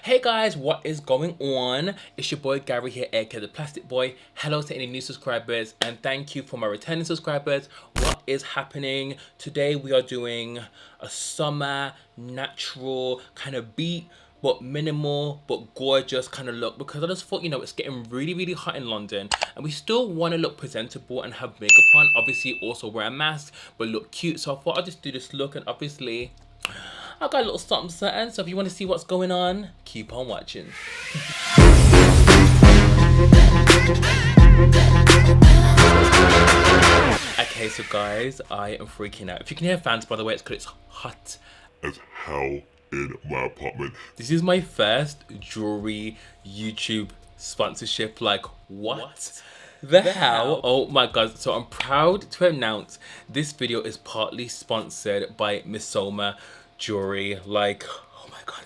Hey guys, what is going on? It's your boy Gary here, aka the Plastic Boy. Hello to any new subscribers and thank you for my returning subscribers. What is happening? Today we are doing a summer natural kind of beat but minimal but gorgeous kind of look, because I just thought, it's getting really hot in London and we still want to look presentable and have makeup on, obviously also wear a mask but look cute. So I thought I'd just do this look, and obviously I've got a little something, so if you want to see what's going on, keep on watching. Okay, so guys, I am freaking out. If you can hear fans, by the way, it's because it's hot as hell in my apartment. This is my first jewelry YouTube sponsorship. Like, what? The hell? Oh my god. So I'm proud to announce this video is partly sponsored by MISSOMA jewelry. Like, oh my god.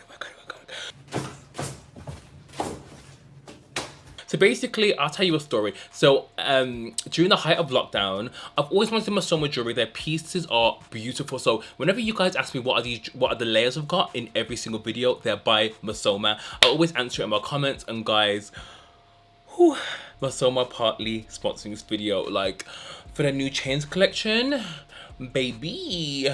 So basically, I'll tell you a story. So during the height of lockdown, I've always wanted MISSOMA jewelry. Their pieces are beautiful. So whenever you guys ask me what are the layers I've got in every single video, they're by MISSOMA. I always answer it in my comments, and guys, whew, MISSOMA partly sponsoring this video. Like, for the new chains collection, baby,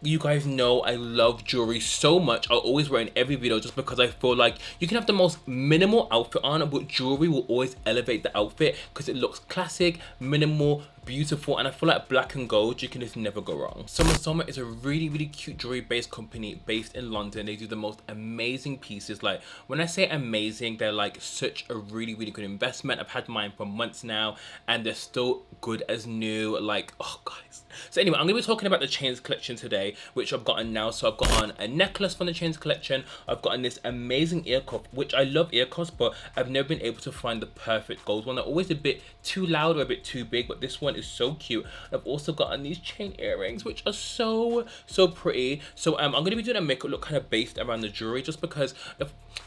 you guys know I love jewelry so much. I'll always wear it in every video just because I feel like you can have the most minimal outfit on, but jewelry will always elevate the outfit because it looks classic, minimal, beautiful, and I feel like black and gold, you can just never go wrong. So MISSOMA is a really cute jewelry based company based in London. They do the most amazing pieces. Like, when I say amazing, they're like such a really good investment. I've had mine for months now and they're still good as new. Like, oh guys. So anyway, I'm gonna be talking about the chains collection today, which I've gotten now. So I've got on a necklace from the chains collection. I've gotten this amazing ear cuff, which I love ear cuffs, but I've never been able to find the perfect gold one. They're always a bit too loud or a bit too big, but this one is so cute. I've also gotten these chain earrings, which are so pretty. So I'm gonna be doing a makeup look kind of based around the jewelry, just because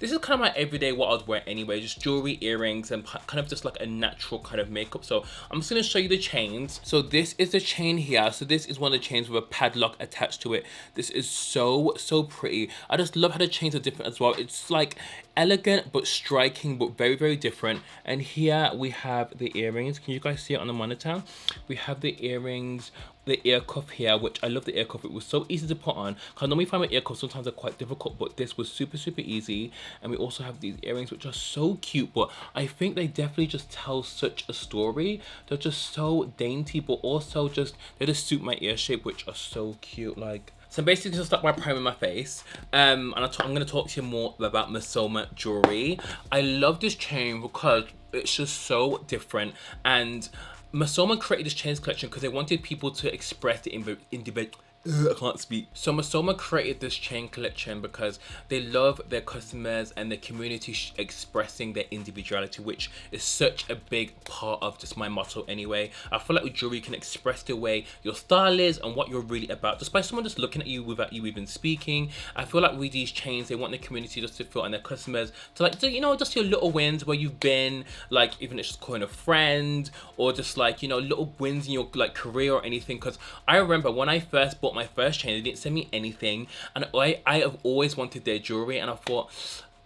this is kind of my everyday what I'd wear anyway, just jewelry, earrings, and kind of just like a natural kind of makeup. So I'm just gonna show you the chains. So this is the chain here. So this is one of the chains with a padlock attached to it. This is so pretty. I just love how the chains are different as well. It's like elegant but striking, but very different. And here we have the earrings. Can you guys see it on the monitor? We have the earrings, the ear cuff here, which I love the ear cuff. It was so easy to put on, because I normally find my ear cuffs sometimes are quite difficult, but this was super easy. And we also have these earrings, which are so cute, but I think they definitely just tell such a story. They're just so dainty, but also they just suit my ear shape, which are so cute. Like, so basically, just start by priming my face, and I'm going to talk to you more about MISSOMA jewelry. I love this chain because it's just so different, and MISSOMA created this chains collection because they wanted people to express the individual. I can't speak. So MISSOMA created this chain collection because they love their customers and their community expressing their individuality, which is such a big part of just my motto anyway. I feel like with jewelry you can express the way your style is and what you're really about just by someone just looking at you without you even speaking. I feel like with these chains, they want the community just to feel, and their customers to like, just your little wins where you've been, like even if it's just calling a friend, or just like, little wins in your like career or anything. Because I remember when I first bought my first chain, they didn't send me anything, and I have always wanted their jewelry, and I thought,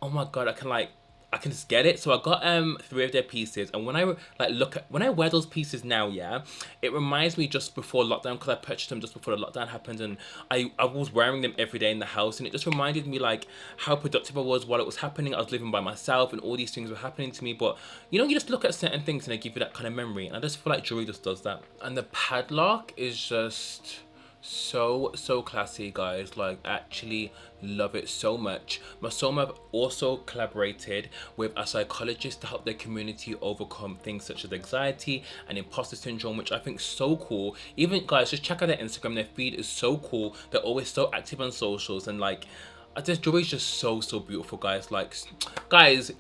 oh my god, I can just get it. So I got 3 of their pieces, and when I wear those pieces now, yeah, it reminds me just before lockdown, because I purchased them just before the lockdown happened, and I was wearing them every day in the house, and it just reminded me like how productive I was while it was happening. I was living by myself and all these things were happening to me, but you just look at certain things and they give you that kind of memory, and I just feel like jewelry just does that. And the padlock is just so classy, guys. Like, actually love it so much. MISSOMA have also collaborated with a psychologist to help their community overcome things such as anxiety and imposter syndrome, which I think is so cool. Even guys, just check out their Instagram. Their feed is so cool. They're always so active on socials, and like, this jewelry is just so beautiful, guys. Like, guys,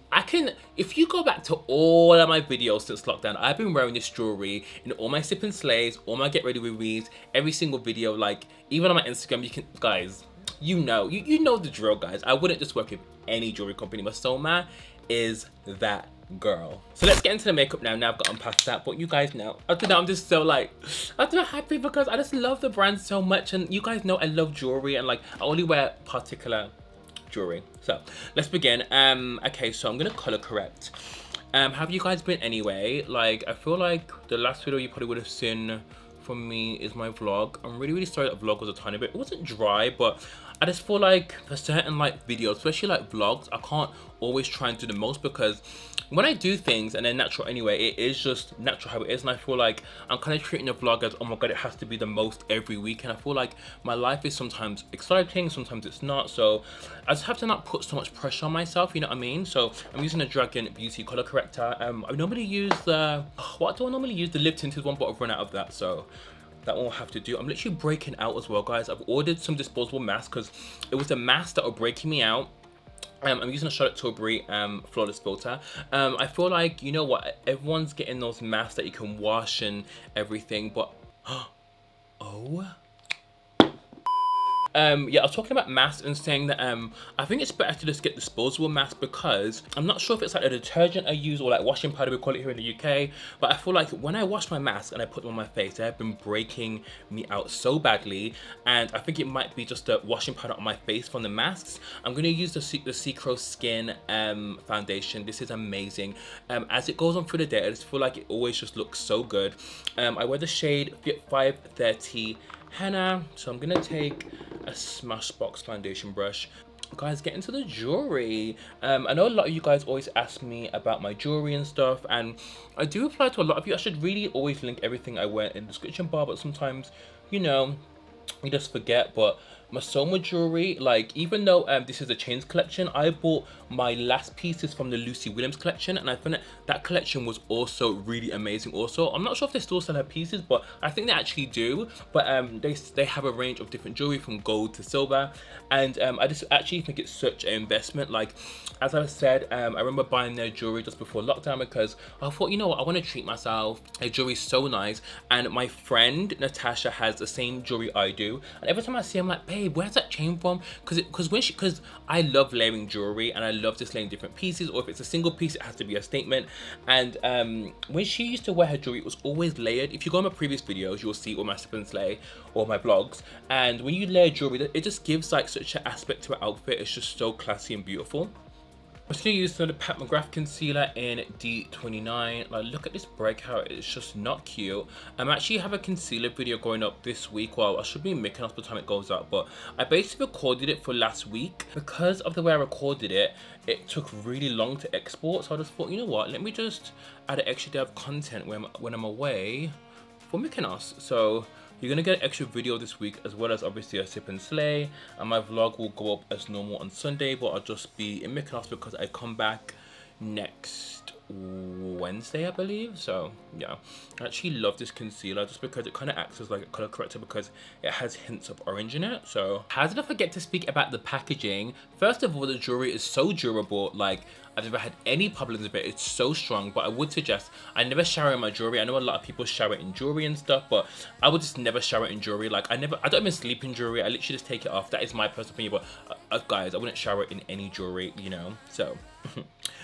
if you go back to all of my videos since lockdown, I've been wearing this jewelry in all my sip and slays, all my get ready with reads, every single video. Like, even on my Instagram, you can, guys, you know the drill, guys. I wouldn't just work with any jewelry company. MISSOMA is that girl. So let's get into the makeup now. Now I've gotten past that, but you guys know, after that I'm just so like, I'm so happy because I just love the brand so much, and you guys know I love jewelry, and like I only wear particular jewelry. So let's begin. Okay, so I'm gonna color correct. Have you guys been anyway? Like, I feel like the last video you probably would have seen from me is my vlog. I'm really sorry that vlog was a tiny bit, it wasn't dry, but I just feel like for certain like videos, especially like vlogs, I can't always try and do the most, because when I do things and they're natural anyway, it is just natural how it is, and I feel like I'm kind of treating the vlog as, oh my god, it has to be the most every week, and I feel like my life is sometimes exciting, sometimes it's not, so I just have to not put so much pressure on myself, you know what I mean? So I'm using a Dragun beauty color corrector. I normally use the, what do I normally use? The lip tinted one, but I've run out of that, so that one will have to do. I'm literally breaking out as well, guys. I've ordered some disposable masks because it was the masks that were breaking me out. I'm using a Charlotte Tilbury flawless filter. I feel like, you know what, everyone's getting those masks that you can wash and everything, but oh. Yeah, I was talking about masks and saying that I think it's better to just get disposable masks, because I'm not sure if it's like a detergent I use or like washing powder, we call it here in the UK, but I feel like when I wash my mask and I put them on my face, they have been breaking me out so badly, and I think it might be just the washing powder on my face from the masks. I'm going to use the Secro Skin foundation. This is amazing. As it goes on through the day, I just feel like it always just looks so good. I wear the shade 530 Henna, so I'm gonna take a Smashbox foundation brush. Guys, get into the jewelry. I know a lot of you guys always ask me about my jewelry and stuff, and I do reply to a lot of you. I should really always link everything I wear in the description bar, but sometimes, you know, you just forget. But MISSOMA jewelry, like, even though this is a chains collection, I bought my last pieces from the Lucy Williams collection, and I found that collection was also really amazing also. I'm not sure if they still sell her pieces, but I think they actually do. But they have a range of different jewelry from gold to silver, and I just actually think it's such an investment. Like, as I said, I remember buying their jewelry just before lockdown because I thought, you know what, I want to treat myself. Their jewelry is so nice, and my friend Natasha has the same jewelry I do, and every time I see her, I'm like, babe, where's that chain from? Because I love layering jewelry, and I love just laying different pieces, or if it's a single piece, it has to be a statement. And when she used to wear her jewelry, it was always layered. If you go on my previous videos, you'll see all my Sip and Slay or my vlogs, and when you layer jewelry, it just gives like such an aspect to an outfit. It's just so classy and beautiful. I'm just going to use the Pat McGrath concealer in D29. Like, look at this breakout, it's just not cute. I actually have a concealer video going up this week. Well, I should be making up by the time it goes out, but I basically recorded it for last week. Because of the way I recorded it, it took really long to export, so I just thought, you know what, let me just add an extra day of content when I'm away for Mykonos. So you're gonna get an extra video this week, as well as obviously a Sip and Slay, and my vlog will go up as normal on Sunday, but I'll just be in Mykonos because I come back next Wednesday, I believe. So yeah, I actually love this concealer just because it kind of acts as like a color corrector because it has hints of orange in it. So how did I forget to speak about the packaging? First of all, the jewelry is so durable. Like, I've never had any problems with it. It's so strong, but I would suggest, I never shower in my jewelry. I know a lot of people shower in jewelry and stuff, but I would just never shower in jewelry. Like, I don't even sleep in jewelry. I literally just take it off. That is my personal opinion, but guys, I wouldn't shower in any jewelry, you know, so.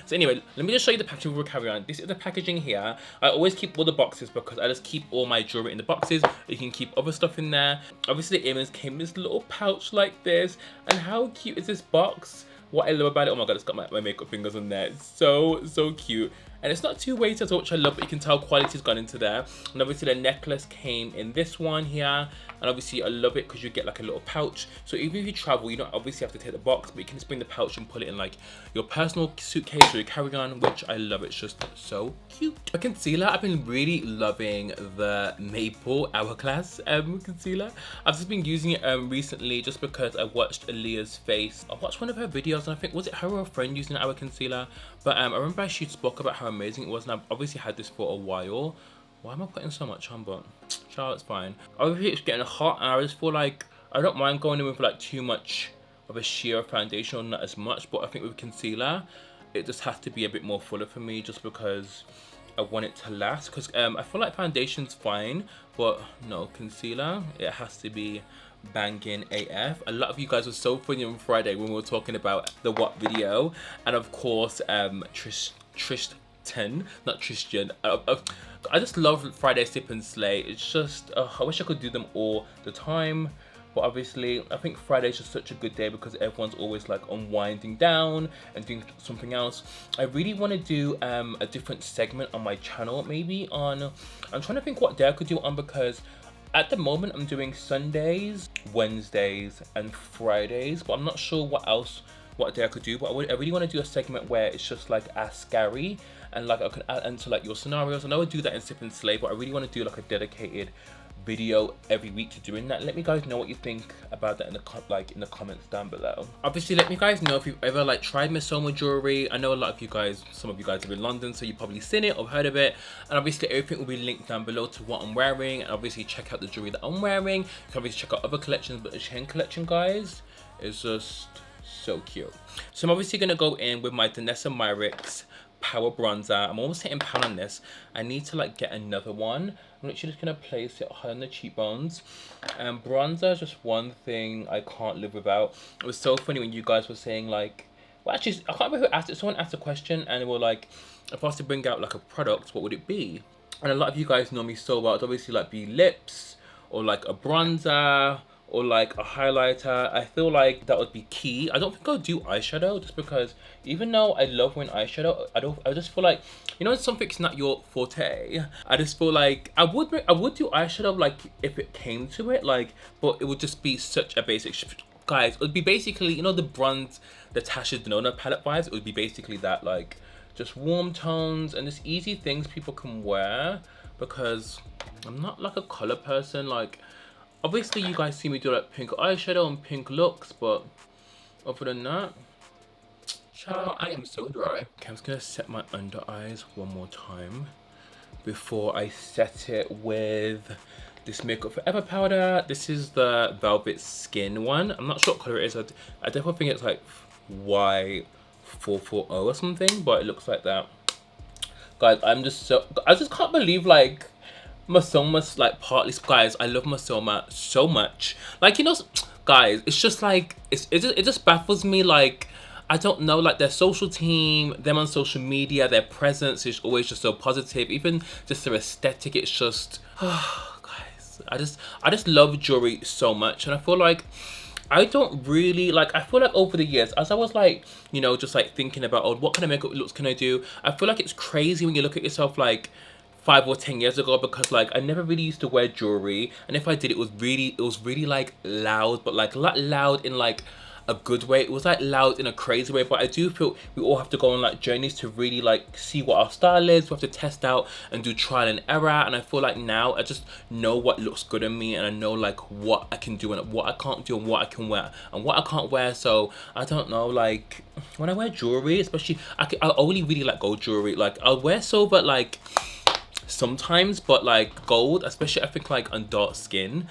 So anyway, let me just show you the packaging before we carry on. This is the packaging here. I always keep all the boxes because I just keep all my jewelry in the boxes. You can keep other stuff in there. Obviously the earrings came in this little pouch like this. And how cute is this box? What I love about it, oh my god, it's got my makeup fingers on there. It's so cute. And it's not too weighted at all, which I love, but you can tell quality's gone into there. And obviously the necklace came in this one here. And obviously I love it because you get like a little pouch. So even if you travel, you don't obviously have to take the box, but you can just bring the pouch and put it in like your personal suitcase or your carry-on, which I love. It's just so cute. For concealer, I've been really loving the Maple Hourglass concealer. I've just been using it recently just because I watched Aaliyah's face. I watched one of her videos and I think, was it her or a friend using our concealer? But I remember she spoke about how amazing it was, and I've obviously had this for a while. Why am I putting so much on? But child, it's fine. Obviously it's getting hot, and I just feel like I don't mind going in with like too much of a sheer foundation or not as much, but I think with concealer it just has to be a bit more fuller for me just because I want it to last. Because I feel like foundation's fine, but no, concealer, it has to be banging AF. A lot of you guys were so funny on Friday when we were talking about the what video, and of course Tristan, not Tristan. I just love Friday Sip and Slay. It's just I wish I could do them all the time, But obviously, I think Friday's just such a good day because everyone's always like unwinding down and doing something else. I really want to do a different segment on my channel, maybe on, I'm trying to think what day I could do it on, because at the moment I'm doing Sundays, Wednesdays and Fridays, but I'm not sure what day I could do. But I really want to do a segment where it's just like Ask Gary, and like I can add into like your scenarios. I know I do that in Sip and Slay, but I really want to do like a dedicated video every week to doing that. Let me guys know what you think about that in the comments down below. Obviously, let me guys know if you've ever like tried MISSOMA jewelry. I know a lot of you guys, some of you guys are in London, so you've probably seen it or heard of it. And obviously everything will be linked down below to what I'm wearing, and obviously check out the jewelry that I'm wearing. You can obviously check out other collections, but the chain collection, guys, is just so cute. So I'm obviously gonna go in with my Danessa Myricks Power Bronzer. I'm almost hitting pan on this. I need to like get another one. I'm literally just gonna place it on the cheekbones. Bronzer is just one thing I can't live without. It was so funny when you guys were saying like, well, actually I can't remember who asked it. Someone asked a question and they were like, if I was to bring out like a product, what would it be? And a lot of you guys know me so well. It's obviously like be lips or like a bronzer or like a highlighter. I feel like that would be key. I don't think I'll do eyeshadow, just because even though I love wearing eyeshadow, I just feel like, you know, when something's not your forte, I just feel like I would do eyeshadow like if it came to it, like, but it would just be such a basic guys. It would be basically, you know, the bronze, the Tasha Denona palette vibes. It would be basically that, like just warm tones and just easy things people can wear, because I'm not like a color person. Like, obviously you guys see me do like pink eyeshadow and pink looks, but other than that, child, I am so dry. Okay, I'm just gonna set my under eyes one more time before I set it with this Makeup Forever powder. This is the Velvet Skin one. I'm not sure what color it is. I definitely think it's like Y440 or something, but it looks like that. Guys, I just can't believe like MISSOMA's like partly, guys, I love MISSOMA so much. Like, you know, guys, it's just like it just baffles me. Like, I don't know, like their social team, them on social media, their presence is always just so positive. Even just their aesthetic, it's just guys, I just love jewelry so much. And I feel like I don't really like, I feel like over the years, as I was like, you know, just like thinking about, oh, what kind of makeup looks can I do? I feel like it's crazy when you look at yourself like 5 or 10 years ago, because like I never really used to wear jewelry, and if I did, it was really like loud, but like not loud in like a good way. It was like loud in a crazy way. But I do feel we all have to go on like journeys to really like see what our style is. We have to test out and do trial and error, and I feel like now I just know what looks good on me, and I know like what I can do and what I can't do, and what I can wear and what I can't wear. So I don't know, like when I wear jewelry, especially I only really like gold jewelry. Like I'll wear silver like sometimes, but like gold, especially I think like on dark skin,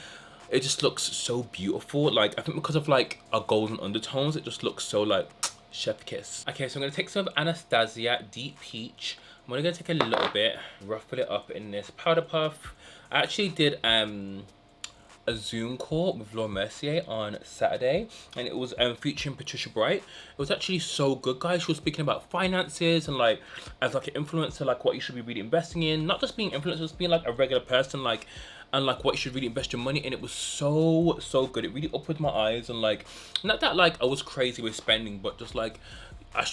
it just looks so beautiful. Like I think because of like our golden undertones, it just looks so like chef kiss. Okay, so I'm gonna take some of Anastasia Deep Peach. I'm only gonna take a little bit, ruffle it up in this powder puff. I actually did a Zoom call with Laura Mercier on Saturday, and it was featuring Patricia Bright. It was actually so good, guys. She was speaking about finances and like as like an influencer, like what you should be really investing in, not just being an influencer, just being like a regular person, like, and like what you should really invest your money in. It was so good. It really opened my eyes, and like not that like I was crazy with spending, but just like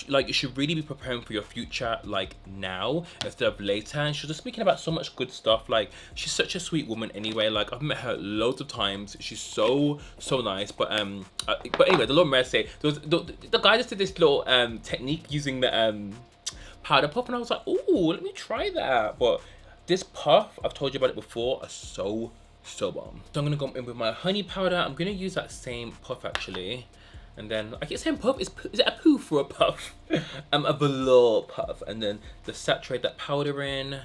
like you should really be preparing for your future like now instead of later. And she was just speaking about so much good stuff. Like she's such a sweet woman anyway. Like I've met her loads of times. She's so nice. But anyway, the Laura Mercier, the guy just did this little technique using the powder puff, and I was like, ooh, let me try that. But this puff, I've told you about it before, are so bomb. So I'm gonna go in with my honey powder. I'm gonna use that same puff actually. And then I keep saying puff, is it a poof or a puff? A velour puff. And then just saturate that powder in,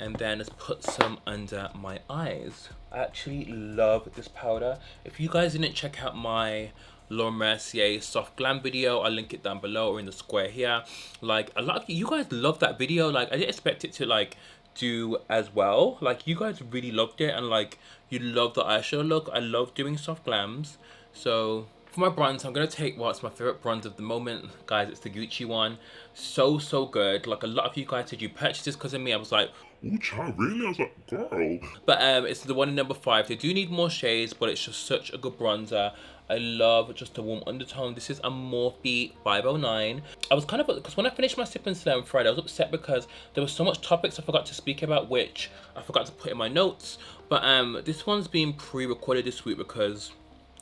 and then just put some under my eyes. I actually love this powder. If you guys didn't check out my Laura Mercier soft glam video, I'll link it down below or in the square here. Like a lot of you guys love that video. Like I didn't expect it to like do as well. Like you guys really loved it, and like you love the eyeshadow look. I love doing soft glams. So For my bronze, I'm gonna take what's my favorite bronze of the moment, guys. It's the Gucci one. So good. Like, a lot of you guys said you purchased this because of me. I was like, ooh, child, really? I was like, girl. but it's the one in number 5. They do need more shades, but it's just such a good bronzer. I love just the warm undertone. This is a Morphe 509. I was kind of, because when I finished my Sip and Slay on Friday, I was upset because there was so much topics I forgot to speak about, which I forgot to put in my notes. But this one's being pre-recorded this week because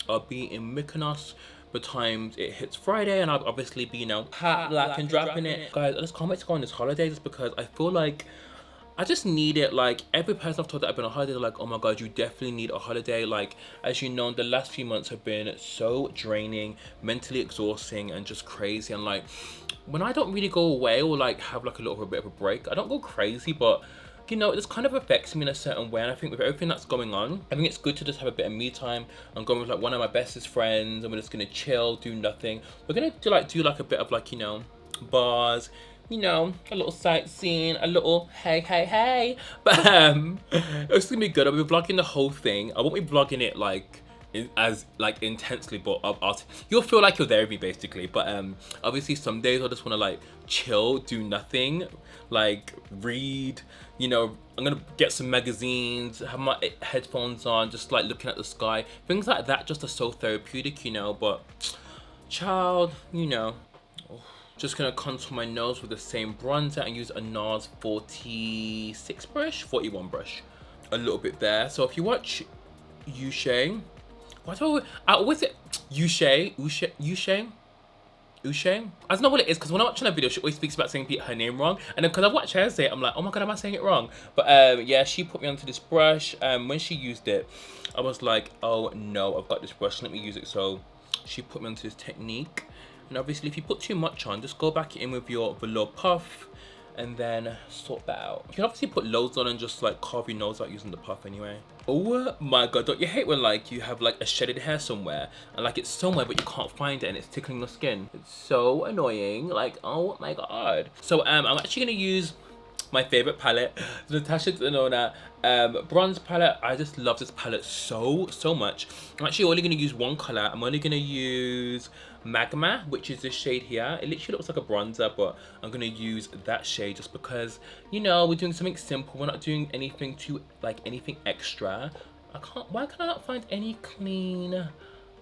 I'll be in Mykonos the times it hits Friday, and I'll obviously be, you know, hot, black, and dropping it. Guys, I just can't wait to go on this holiday just because I feel like I just need it. Like, every person I've told that I've been on holiday, they're like, oh my god, you definitely need a holiday. Like, as you know, the last few months have been so draining, mentally exhausting, and just crazy. And like, when I don't really go away or like have like a little bit of a break, I don't go crazy, but you know, it just kind of affects me in a certain way. And I think with everything that's going on, I think it's good to just have a bit of me time. I'm going with like one of my bestest friends, and we're just gonna chill, do nothing. We're gonna do like a bit of like, you know, bars, you know, a little sightseeing, a little hey. But it's gonna be good. I'll be vlogging the whole thing. I won't be vlogging it like as like intensely, but you'll feel like you're there with me basically. But obviously some days I just want to like chill, do nothing, like read, you know. I'm gonna get some magazines, have my headphones on, just like looking at the sky, things like that. Just are so therapeutic, you know. But child, you know, just gonna contour my nose with the same bronzer and use a NARS 46 brush, 41 brush, a little bit there. So if you watch Uche, what do I always say? Uche? I don't know what it is, because when I watch her video, she always speaks about saying her name wrong, and then because I watch her say it, I'm like, oh my god, am I saying it wrong? But yeah, she put me onto this brush. When she used it, I was like, oh no, I've got this brush, let me use it. So she put me onto this technique. And obviously, if you put too much on, just go back in with your velour puff and then sort that out. You can obviously put loads on and just like carve your nose out using the puff anyway. Oh my god, don't you hate when like you have like a shedded hair somewhere and like it's somewhere but you can't find it and it's tickling your skin? It's so annoying. Like, oh my god. So I'm actually gonna use my favorite palette, the Natasha Denona bronze palette. I just love this palette so much. I'm actually only gonna use one color. I'm only gonna use Magma, which is this shade here. It literally looks like a bronzer, but I'm gonna use that shade just because, you know, we're doing something simple. We're not doing anything too, like, anything extra. Why can I not find any clean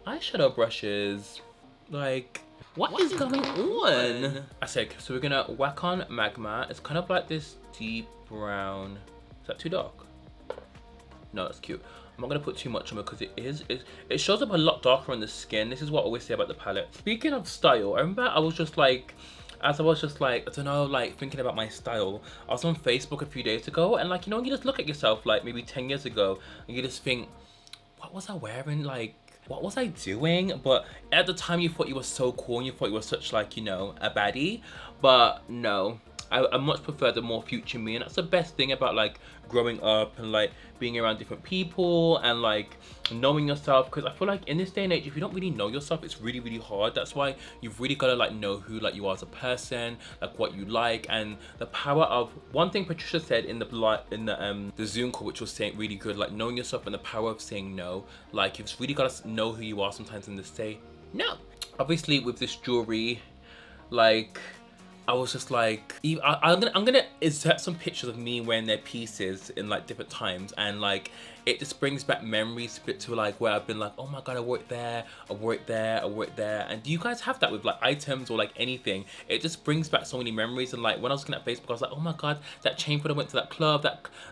eyeshadow brushes? Like, what is going on? I said, so we're gonna whack on Magma. It's kind of like this deep brown. Is that too dark? No, that's cute. I'm not gonna put too much on it because it shows up a lot darker on the skin. This is what I always say about the palette. Speaking of style, I remember I was just like, I don't know, like thinking about my style. I was on Facebook a few days ago, and like, you know, you just look at yourself like maybe 10 years ago and you just think, what was I wearing? Like, what was I doing? But at the time you thought you were so cool and you thought you were such like, you know, a baddie. But no, I much prefer the more future me, and that's the best thing about like growing up and like being around different people and like knowing yourself. Because I feel like in this day and age, if you don't really know yourself, it's really hard. That's why you've really got to like know who like you are as a person, like what you like, and the power of one thing Patricia said in the Zoom call, which was saying really good, like knowing yourself and the power of saying no. Like you've really got to know who you are sometimes and just say no. Obviously with this jewelry, like I was just like, I'm gonna insert some pictures of me wearing their pieces in like different times, and like it just brings back memories to like where I've been like, oh my god, I wore it there, I wore it there, I wore it there. And do you guys have that with like items or like anything? It just brings back so many memories. And like when I was looking at Facebook, I was like, oh my god, that chain from when I went to that club,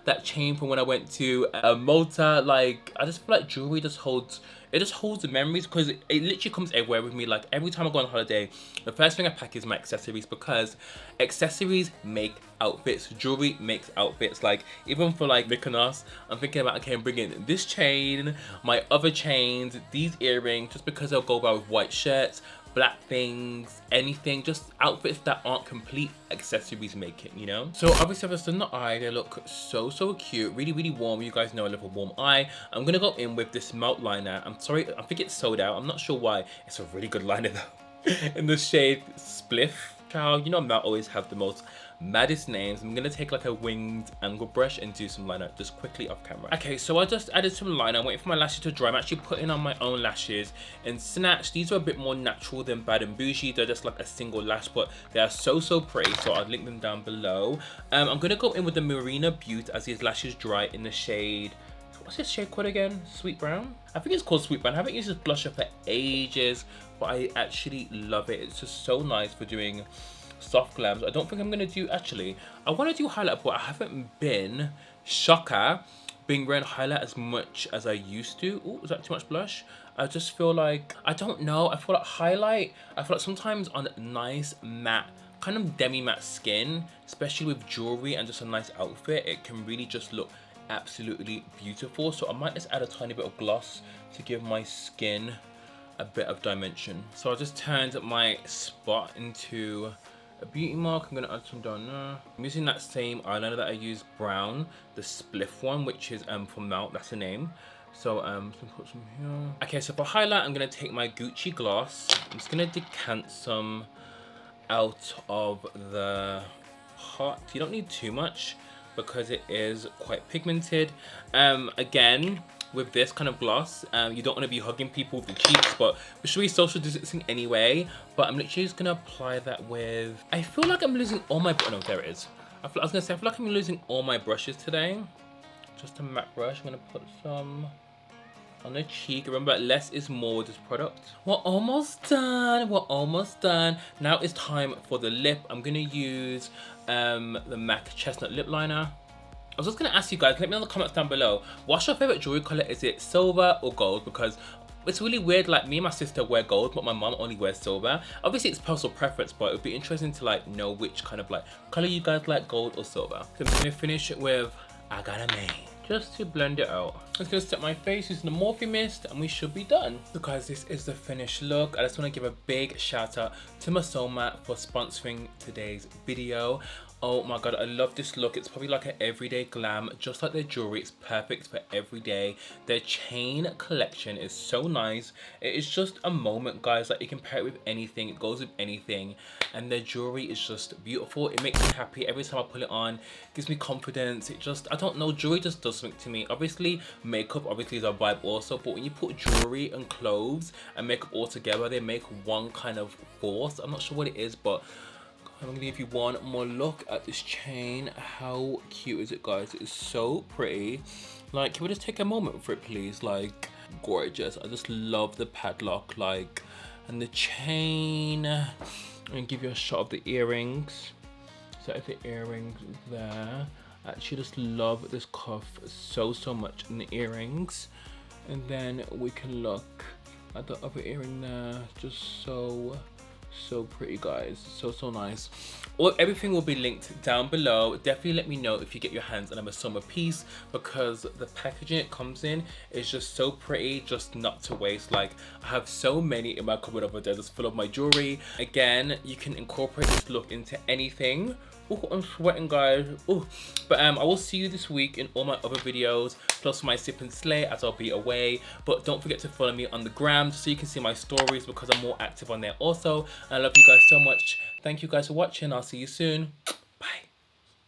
that chain from when I went to Malta. Like I just feel like jewelry just holds. It just holds the memories because it literally comes everywhere with me. Like every time I go on holiday, the first thing I pack is my accessories, because accessories make outfits. Jewelry makes outfits. Like even for like Mykonos, I'm thinking about, okay, I'm bringing this chain, my other chains, these earrings, just because they'll go well with white shirts, black things, anything, just outfits that aren't complete, accessories make it, you know? So obviously I've just done the eye. They look so cute, really warm. You guys know I love a warm eye. I'm gonna go in with this melt liner. I'm sorry, I think it's sold out. I'm not sure why. It's a really good liner though. In the shade Spliff. Child, you know I always have the most maddest names. I'm gonna take like a winged angle brush and do some liner just quickly off camera. Okay, so I just added some liner. I'm waiting for my lashes to dry. I'm actually putting on my own lashes in Snatch. These are a bit more natural than Bad and Bougie. They're just like a single lash, but they are so pretty, so I'll link them down below. I'm gonna go in with the Marina Beauty as these lashes dry in the shade, what's this shade called again? Sweet Brown? I think it's called Sweet Brown. I haven't used this blusher for ages, but I actually love it. It's just so nice for doing soft glams. I don't think I'm gonna do, actually, I wanna do highlight, but I haven't been, shocker, being wearing highlight as much as I used to. Oh, is that too much blush? I just feel like, I don't know, I feel like highlight, I feel like sometimes on nice matte, kind of demi-matte skin, especially with jewelry and just a nice outfit, it can really just look absolutely beautiful. So I might just add a tiny bit of gloss to give my skin a bit of dimension. So I just turned my spot into a beauty mark. I'm gonna add some down there. I'm using that same eyeliner that I used, brown, the Spliff one, which is from Mount, that's the name. So I'm just gonna put some here. Okay, so for highlight, I'm gonna take my Gucci gloss. I'm just gonna decant some out of the heart. You don't need too much because it is quite pigmented. Again, with this kind of gloss, you don't want to be hugging people with the cheeks, but we should be social distancing anyway. But I'm literally just gonna apply that with, I feel like I'm losing all my, no, there it is. I was gonna say, I feel like I'm losing all my brushes today. Just a matte brush. I'm gonna put some on the cheek. Remember, less is more with this product. We're almost done. We're almost done. Now it's time for the lip. I'm gonna use the MAC Chestnut lip liner. I was just gonna ask you guys, let me know in the comments down below, what's your favorite jewelry color? Is it silver or gold? Because it's really weird, like me and my sister wear gold, but my mom only wears silver. Obviously it's personal preference, but it would be interesting to like know which kind of like color you guys like, gold or silver. So I'm gonna finish it with I Got a Maid, just to blend it out. I'm just gonna set my face using the Morphe mist and we should be done. So guys, this is the finished look. I just wanna give a big shout out to MISSOMA for sponsoring today's video. Oh my god, I love this look. It's probably like an everyday glam, just like their jewelry. It's perfect for every day. Their chain collection is so nice. It is just a moment, guys. Like, you can pair it with anything. It goes with anything. And their jewelry is just beautiful. It makes me happy every time I put it on. It gives me confidence. It just, I don't know, jewelry just does something to me. Obviously, makeup obviously is a vibe also. But when you put jewelry and clothes and makeup all together, they make one kind of force. I'm not sure what it is, but I'm gonna give you one more look at this chain. How cute is it, guys? It is so pretty. Like, can we just take a moment for it, please? Like, gorgeous. I just love the padlock, like, and the chain. I'm gonna give you a shot of the earrings. So the earrings there. I actually just love this cuff so much in the earrings. And then we can look at the other earring there. Just so pretty, guys. So nice. Everything will be linked down below. Definitely let me know if you get your hands on a MISSOMA piece, because the packaging it comes in is just so pretty, just not to waste. Like, I have so many in my cupboard over there just full of my jewelry. Again, you can incorporate this look into anything. Oh, I'm sweating, guys. Oh, but I will see you this week in all my other videos, plus my sip and slay as I'll be away. But don't forget to follow me on the gram so you can see my stories, because I'm more active on there also. And I love you guys so much. Thank you guys for watching. I'll see you soon. Bye.